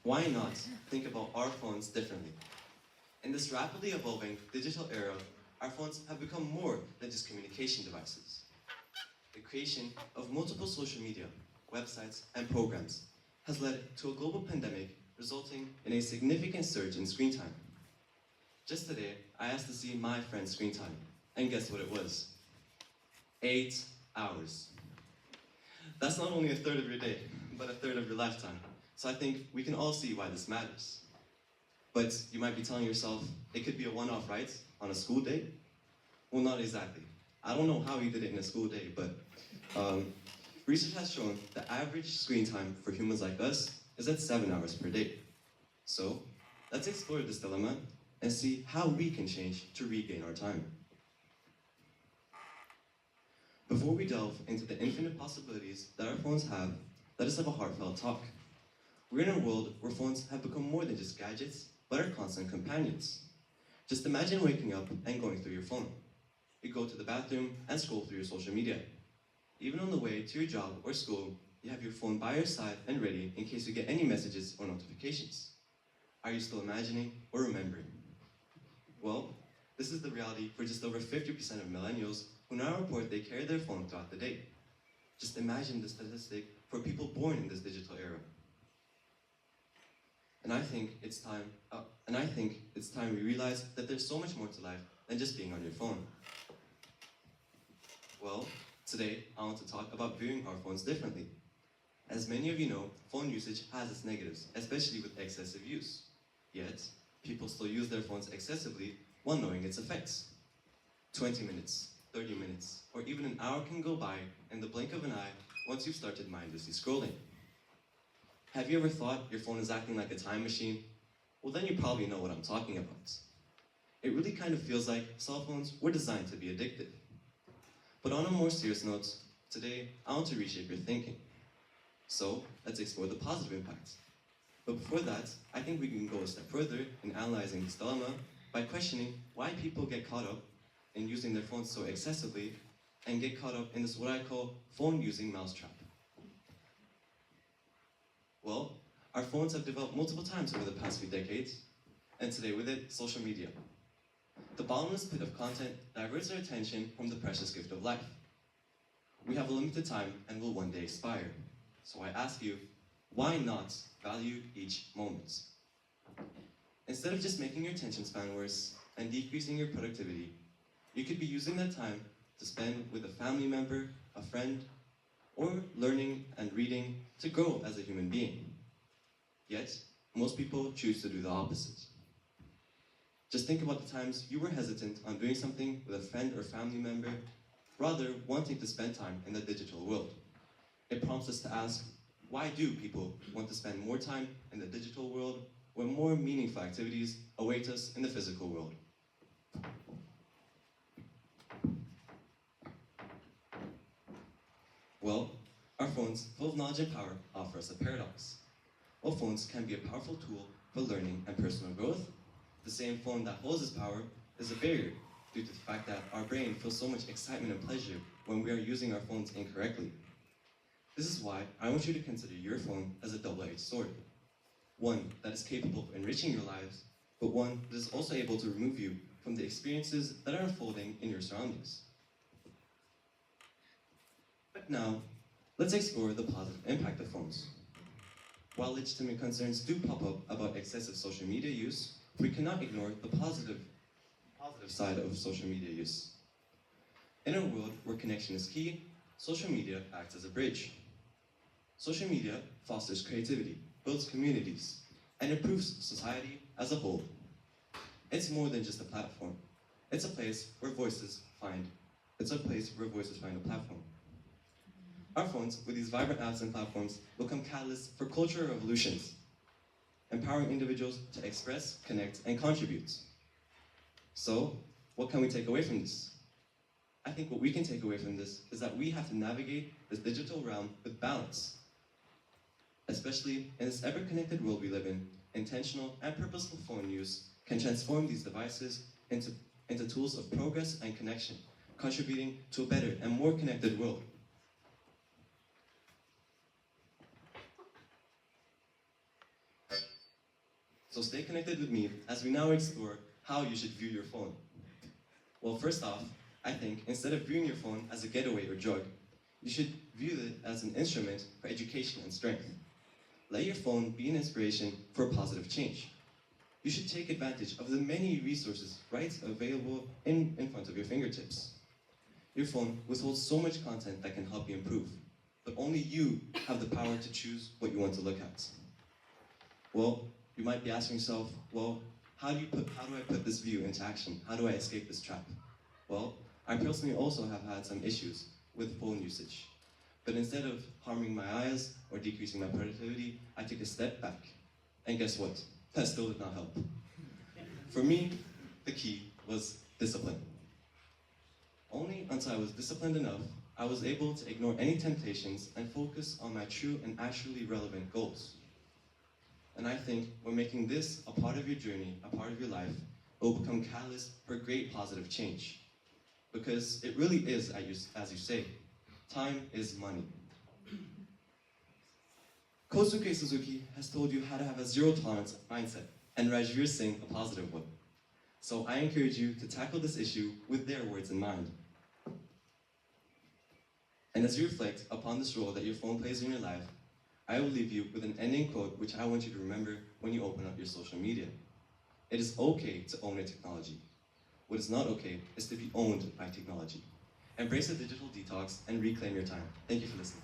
Why not think about our phones differently? In this rapidly evolving digital era, our phones have become more than just communication devices. The creation of multiple social media, websites, and programs has led to a global pandemic resulting in a significant surge in screen time. Just today, I asked to see my friend's screen time, and guess what it was? 8 hours. That's not only a third of your day, but a third of your lifetime. So I think we can all see why this matters. But you might be telling yourself, it could be a one-off, right? On a school day? Well, not exactly. I don't know how he did it in a school day, but research has shown the average screen time for humans like us is at 7 hours per day. So let's explore this dilemma and see how we can change to regain our time. Before we delve into the infinite possibilities that our phones have, let us have a heartfelt talk. We're in a world where phones have become more than just gadgets, but are constant companions. Just imagine waking up and going through your phone. You go to the bathroom and scroll through your social media. Even on the way to your job or school, you have your phone by your side and ready in case you get any messages or notifications. Are you still imagining or remembering? Well, this is the reality for just over 50% of millennials who now report they carry their phone throughout the day. Just imagine the statistic for people born in this digital era. And I think it's time we realize that there's so much more to life than just being on your phone. Well, today I want to talk about viewing our phones differently. As many of you know, phone usage has its negatives, especially with excessive use. Yet, people still use their phones excessively while knowing its effects. 20 minutes, 30 minutes, or even an hour can go by in the blink of an eye once you've started mindlessly scrolling. Have you ever thought your phone is acting like a time machine? Well, then you probably know what I'm talking about. It really kind of feels like cell phones were designed to be addictive. But on a more serious note, today I want to reshape your thinking. So, let's explore the positive impacts. But before that, I think we can go a step further in analyzing this dilemma by questioning why people get caught up in using their phones so excessively and get caught up in this what I call phone-using mousetrap. Well, our phones have developed multiple times over the past few decades, and today with it, social media. The bottomless pit of content diverts our attention from the precious gift of life. We have a limited time and will one day expire. So I ask you, why not value each moment? Instead of just making your attention span worse and decreasing your productivity, you could be using that time to spend with a family member, a friend, or learning and reading to grow as a human being. Yet, most people choose to do the opposite. Just think about the times you were hesitant on doing something with a friend or family member, rather wanting to spend time in the digital world. It prompts us to ask, why do people want to spend more time in the digital world when more meaningful activities await us in the physical world? Well, our phones, full of knowledge and power, offer us a paradox. While phones can be a powerful tool for learning and personal growth, the same phone that holds this power is a barrier due to the fact that our brain feels so much excitement and pleasure when we are using our phones incorrectly. This is why I want you to consider your phone as a double-edged sword. One that is capable of enriching your lives, but one that is also able to remove you from the experiences that are unfolding in your surroundings. But now, let's explore the positive impact of phones. While legitimate concerns do pop up about excessive social media use, we cannot ignore the positive side of social media use. In a world where connection is key, social media acts as a bridge. Social media fosters creativity, builds communities, and improves society as a whole. It's more than just a platform. It's a place where voices find a platform. Our phones, with these vibrant apps and platforms, become catalysts for cultural revolutions, empowering individuals to express, connect, and contribute. So, what can we take away from this? I think what we can take away from this is that we have to navigate this digital realm with balance. Especially in this ever-connected world we live in, intentional and purposeful phone use can transform these devices into tools of progress and connection, contributing to a better and more connected world. So stay connected with me as we now explore how you should view your phone. Well, first off, I think instead of viewing your phone as a getaway or drug, you should view it as an instrument for education and strength. Let your phone be an inspiration for positive change. You should take advantage of the many resources right available in front of your fingertips. Your phone withholds so much content that can help you improve, but only you have the power to choose what you want to look at. Well, you might be asking yourself, well, how do I put this view into action? How do I escape this trap? Well, I personally also have had some issues with phone usage. But instead of harming my eyes or decreasing my productivity, I took a step back. And guess what? That still did not help. For me, the key was discipline. Only until I was disciplined enough, I was able to ignore any temptations and focus on my true and actually relevant goals. And I think when making this a part of your journey, a part of your life, it will become catalyst for great positive change. Because it really is, as you say, time is money. Kosuke Suzuki has told you how to have a zero-tolerance mindset, and Rajveer Singh a positive one. So I encourage you to tackle this issue with their words in mind. And as you reflect upon this role that your phone plays in your life, I will leave you with an ending quote which I want you to remember when you open up your social media. It is okay to own a technology. What is not okay is to be owned by technology. Embrace a digital detox and reclaim your time. Thank you for listening.